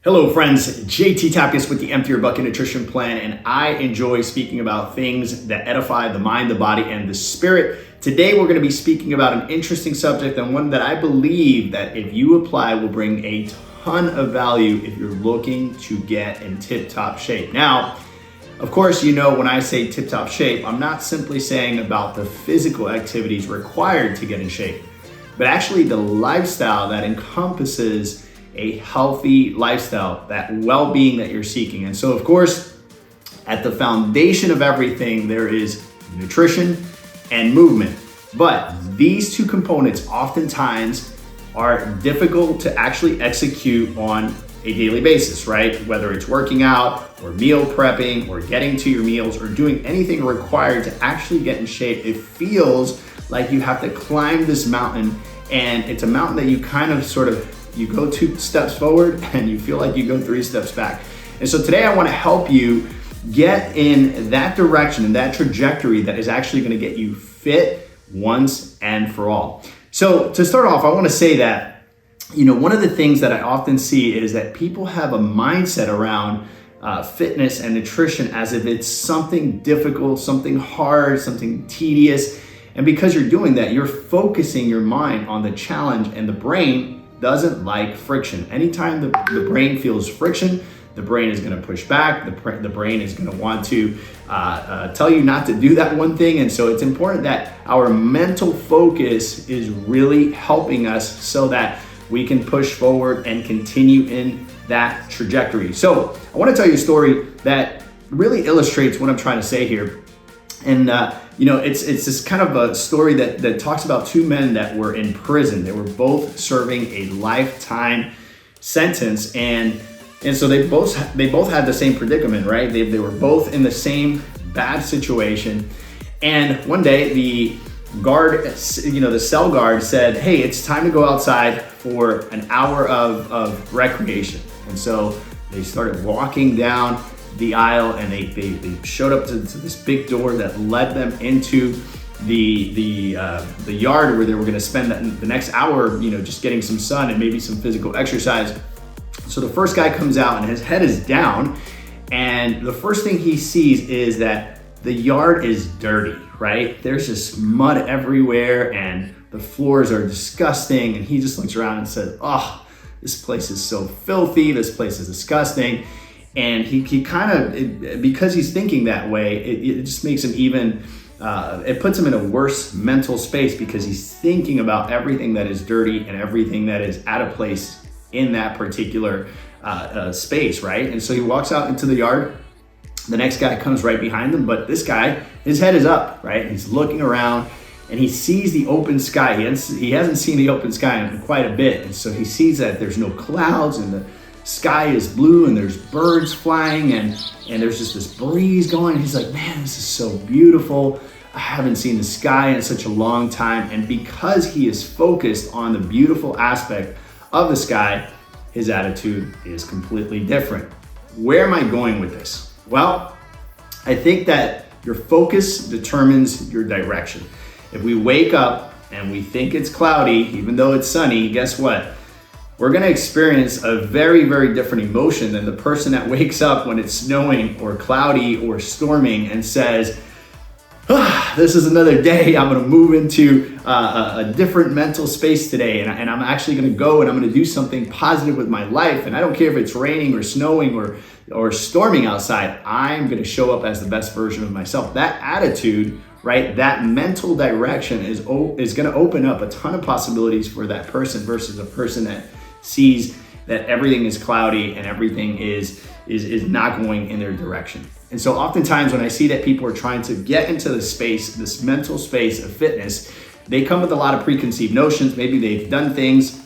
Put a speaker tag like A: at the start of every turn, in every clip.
A: Hello friends, JT Tapias with the Empty Your Bucket Nutrition Plan, and I enjoy speaking about things that edify the mind, the body, and the spirit. Today we're going to be speaking about an interesting subject and one that I believe that if you apply will bring a ton of value if you're looking to get in tip-top shape. Now, of course, you know when I say tip-top shape, I'm not simply saying about the physical activities required to get in shape, but actually the lifestyle that encompasses a healthy lifestyle, that well-being that you're seeking. And so of course, at the foundation of everything, there is nutrition and movement. But these two components oftentimes are difficult to actually execute on a daily basis, right? Whether it's working out or meal prepping or getting to your meals or doing anything required to actually get in shape, it feels like you have to climb this mountain, and it's a mountain that you kind of you go 2 steps forward and you feel like you go 3 steps back. And so today I want to help you get in that direction and that trajectory that is actually going to get you fit once and for all. So to start off, I want to say that, one of the things that I often see is that people have a mindset around fitness and nutrition as if it's something difficult, something hard, something tedious. And because you're doing that, you're focusing your mind on the challenge, and the brain doesn't like friction. Anytime the brain feels friction, the brain is going to push back. The brain is going to want to tell you not to do that one thing. And so it's important that our mental focus is really helping us so that we can push forward and continue in that trajectory. So I want to tell you a story that really illustrates what I'm trying to say here. And it's this kind of a story that talks about 2 men that were in prison. They were both serving a lifetime sentence, and so they both had the same predicament, right? They were both in the same bad situation. And one day the guard, the cell guard said, "Hey, it's time to go outside for an hour of recreation." And so they started walking down the aisle, and they showed up to this big door that led them into the yard where they were going to spend the next hour, just getting some sun and maybe some physical exercise. So the first guy comes out and his head is down, and the first thing he sees is that the yard is dirty, right? There's just mud everywhere and the floors are disgusting, and he just looks around and says, "Oh, this place is so filthy. This place is disgusting." And he kind of, because he's thinking that way, it just makes him even, it puts him in a worse mental space because he's thinking about everything that is dirty and everything that is out of place in that particular space, right? And so he walks out into the yard. The next guy comes right behind him, but this guy, his head is up, right? He's looking around and he sees the open sky. He hasn't seen the open sky in quite a bit. And so he sees that there's no clouds and the sky is blue and there's birds flying and there's just this breeze going. He's like, "Man, this is so beautiful. I haven't seen the sky in such a long time." And because he is focused on the beautiful aspect of the sky, his attitude is completely different. Where am I going with this? Well, I think that your focus determines your direction. If we wake up and we think it's cloudy, even though it's sunny, guess what? We're going to experience a very, very different emotion than the person that wakes up when it's snowing or cloudy or storming and says, "This is another day. I'm going to move into a different mental space today, and I'm actually going to go and I'm going to do something positive with my life. And I don't care if it's raining or snowing or storming outside. I'm going to show up as the best version of myself." That attitude, right? That mental direction is going to open up a ton of possibilities for that person versus a person that sees that everything is cloudy and everything is not going in their direction. And so oftentimes when I see that people are trying to get into this mental space of fitness, they come with a lot of preconceived notions. Maybe they've done things,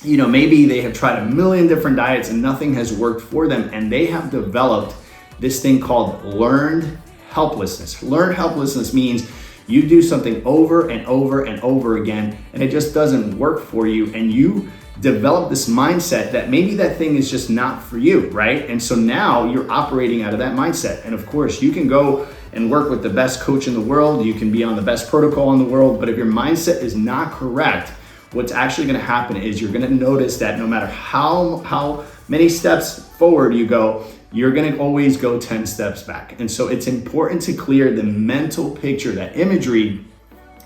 A: maybe they have tried a million different diets and nothing has worked for them. And they have developed this thing called learned helplessness. Learned helplessness means you do something over and over and over again, and it just doesn't work for you. And you develop this mindset that maybe that thing is just not for you, right? And so now you're operating out of that mindset. And of course, you can go and work with the best coach in the world. You can be on the best protocol in the world. But if your mindset is not correct, what's actually going to happen is you're going to notice that no matter how many steps forward you go, you're gonna always go 10 steps back. And so it's important to clear the mental picture, that imagery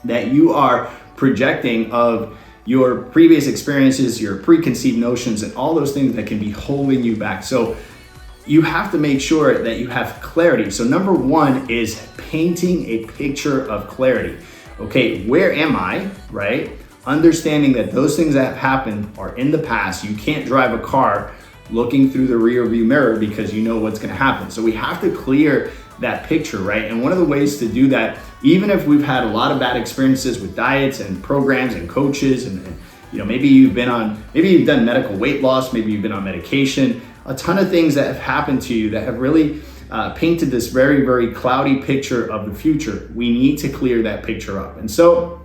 A: that you are projecting of your previous experiences, your preconceived notions, and all those things that can be holding you back. So you have to make sure that you have clarity. So number one is painting a picture of clarity. Okay, where am I, right? Understanding that those things that have happened are in the past. You can't drive a car looking through the rear view mirror because you know what's gonna happen. So we have to clear that picture, right? And one of the ways to do that, even if we've had a lot of bad experiences with diets and programs and coaches, and maybe you've done medical weight loss, maybe you've been on medication, a ton of things that have happened to you that have really painted this very, very cloudy picture of the future. We need to clear that picture up. And so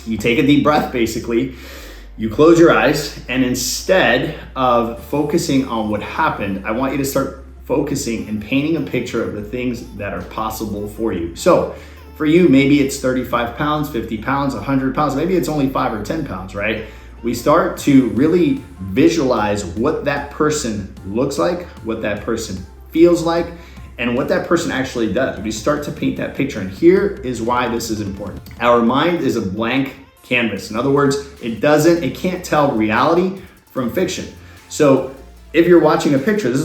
A: you take a deep breath, basically, you close your eyes, and instead of focusing on what happened, I want you to start focusing and painting a picture of the things that are possible for you. So for you, maybe it's 35 pounds, 50 pounds, 100 pounds, maybe it's only 5 or 10 pounds, right? We start to really visualize what that person looks like, what that person feels like, and what that person actually does. We start to paint that picture, and here is why this is important. Our mind is a blank canvas. In other words, it can't tell reality from fiction. So if you're watching a picture, this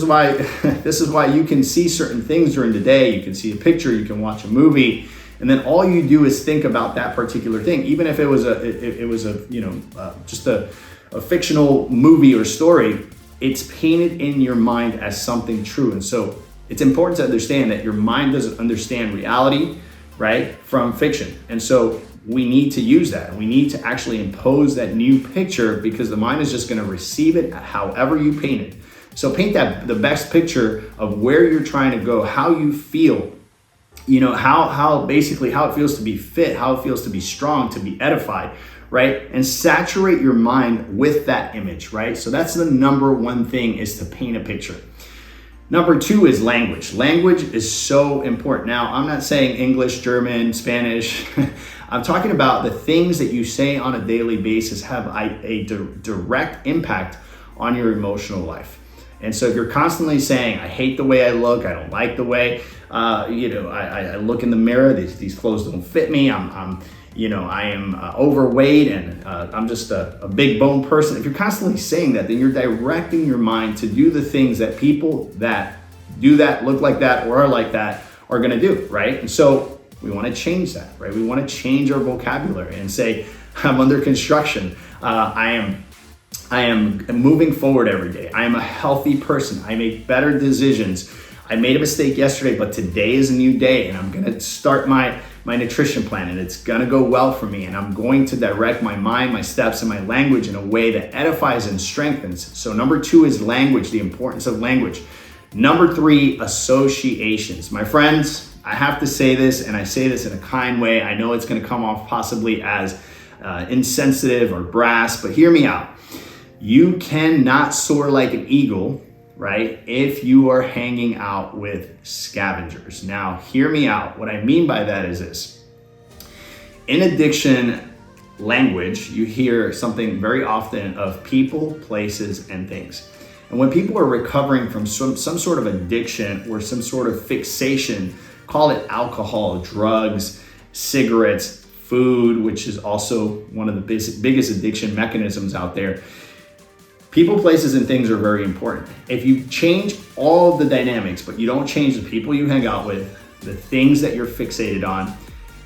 A: is why you can see certain things during the day. You can see a picture, you can watch a movie, and then all you do is think about that particular thing, even if it was just a fictional movie or story. It's painted in your mind as something true. And so it's important to understand that your mind doesn't understand reality, right, from fiction. And so we need to use that. We need to actually impose that new picture, because the mind is just going to receive it however you paint it. So paint the best picture of where you're trying to go, how you feel, how it feels to be fit, how it feels to be strong, to be edified, right? And saturate your mind with that image, right? So that's the number one thing, is to paint a picture. Number two is language. Language is so important. Now, I'm not saying English, German, Spanish. I'm talking about the things that you say on a daily basis have a direct impact on your emotional life. And so if you're constantly saying, I hate the way I look, I don't like the way, I look in the mirror, these clothes don't fit me, I am overweight, and I'm just a big bone person. If you're constantly saying that, then you're directing your mind to do the things that people that do that, look like that, or are like that are gonna do, right? And so we wanna change that, right? We wanna change our vocabulary and say, I'm under construction. I am moving forward every day. I am a healthy person. I make better decisions. I made a mistake yesterday, but today is a new day, and I'm gonna start my nutrition plan, and it's gonna go well for me, and I'm going to direct my mind, my steps, and my language in a way that edifies and strengthens. So number two is language, the importance of language. Number three, associations. My friends, I have to say this, and I say this in a kind way. I know it's gonna come off possibly as insensitive or brass, but hear me out. You cannot soar like an eagle, right, if you are hanging out with scavengers. Now, hear me out. What I mean by that is this. In addiction language, you hear something very often of people, places, and things. And when people are recovering from some sort of addiction or some sort of fixation, call it alcohol, drugs, cigarettes, food, which is also one of the biggest addiction mechanisms out there. People, places, and things are very important. If you change all of the dynamics, but you don't change the people you hang out with, the things that you're fixated on,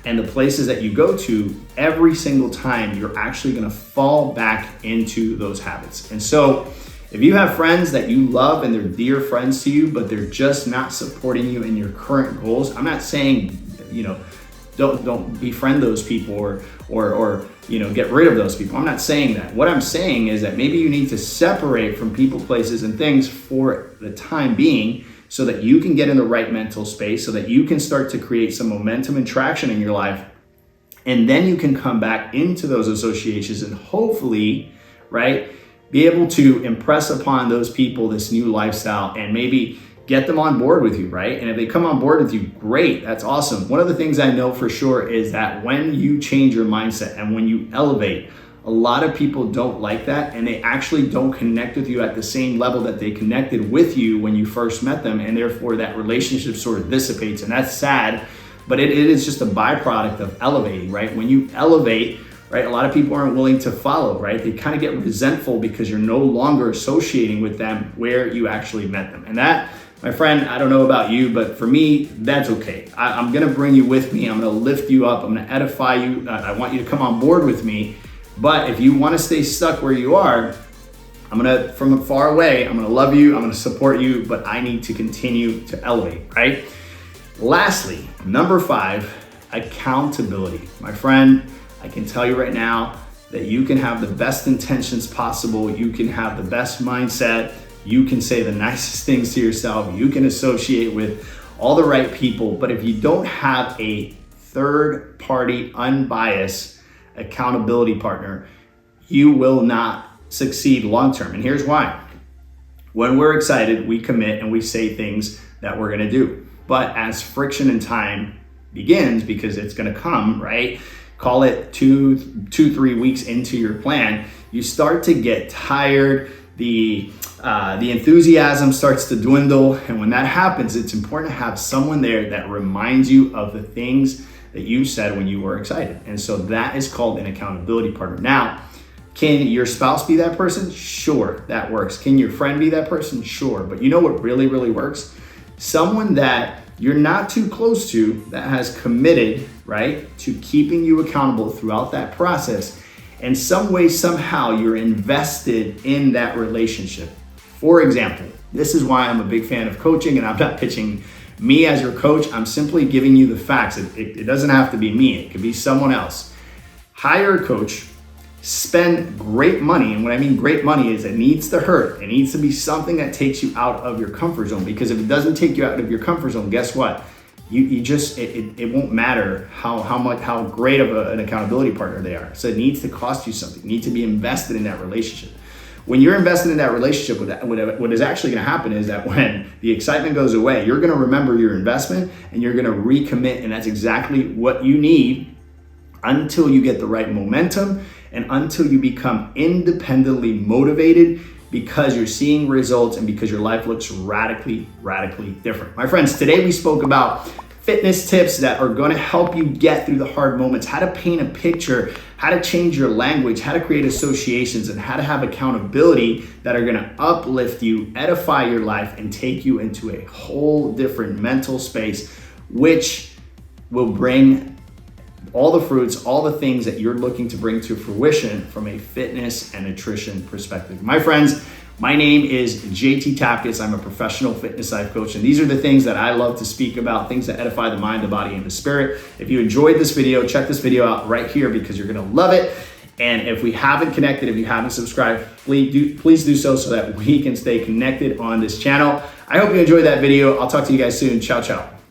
A: and the places that you go to, every single time, you're actually gonna fall back into those habits. And so if you have friends that you love and they're dear friends to you, but they're just not supporting you in your current goals, I'm not saying, don't befriend those people or get rid of those people. I'm not saying that. What I'm saying is that maybe you need to separate from people, places, and things for the time being, so that you can get in the right mental space, so that you can start to create some momentum and traction in your life. And then you can come back into those associations and hopefully, right, be able to impress upon those people this new lifestyle and maybe get them on board with you, right? And if they come on board with you, great, that's awesome. One of the things I know for sure is that when you change your mindset and when you elevate, a lot of people don't like that, and they actually don't connect with you at the same level that they connected with you when you first met them, and therefore that relationship sort of dissipates, and that's sad, but it is just a byproduct of elevating, right? When you elevate, right, a lot of people aren't willing to follow, right? They kind of get resentful because you're no longer associating with them where you actually met them. And that, my friend, I don't know about you, but for me, that's okay. I'm gonna bring you with me. I'm gonna lift you up. I'm gonna edify you. I want you to come on board with me. But if you wanna stay stuck where you are, I'm gonna, from far away, I'm gonna love you, I'm gonna support you, but I need to continue to elevate, right? Lastly, number 5, accountability. My friend, I can tell you right now that you can have the best intentions possible, you can have the best mindset, you can say the nicest things to yourself, you can associate with all the right people, but if you don't have a third party, unbiased accountability partner, you will not succeed long term. And here's why. When we're excited, we commit and we say things that we're gonna do. But as friction and time begins, because it's gonna come, right? Call it 2-3 weeks into your plan, you start to get tired, the enthusiasm starts to dwindle, and when that happens, it's important to have someone there that reminds you of the things that you said when you were excited. And so that is called an accountability partner. Now, can your spouse be that person? Sure, that works. Can your friend be that person? Sure. But you know what really, really works? Someone that you're not too close to, that has committed, right, to keeping you accountable throughout that process. In some way, somehow, you're invested in that relationship. For example, this is why I'm a big fan of coaching, and I'm not pitching me as your coach. I'm simply giving you the facts. It doesn't have to be me. It could be someone else. Hire a coach, spend great money. And what I mean great money is it needs to hurt. It needs to be something that takes you out of your comfort zone, because if it doesn't take you out of your comfort zone, guess what? It won't matter how great of an accountability partner they are. So it needs to cost you something. You need to be invested in that relationship. When you're invested in that relationship, what is actually going to happen is that when the excitement goes away, you're going to remember your investment and you're going to recommit. And that's exactly what you need until you get the right momentum and until you become independently motivated, because you're seeing results and because your life looks radically, radically different. My friends, today we spoke about fitness tips that are gonna help you get through the hard moments, how to paint a picture, how to change your language, how to create associations, and how to have accountability that are gonna uplift you, edify your life, and take you into a whole different mental space, which will bring all the fruits, all the things that you're looking to bring to fruition from a fitness and nutrition perspective. My friends, my name is JT Tapias. I'm a professional fitness life coach, and these are the things that I love to speak about, things that edify the mind, the body, and the spirit. If you enjoyed this video, check this video out right here, because you're gonna love it. And if we haven't connected, if you haven't subscribed, please do so that we can stay connected on this channel. I hope you enjoyed that video. I'll talk to you guys soon. Ciao, ciao.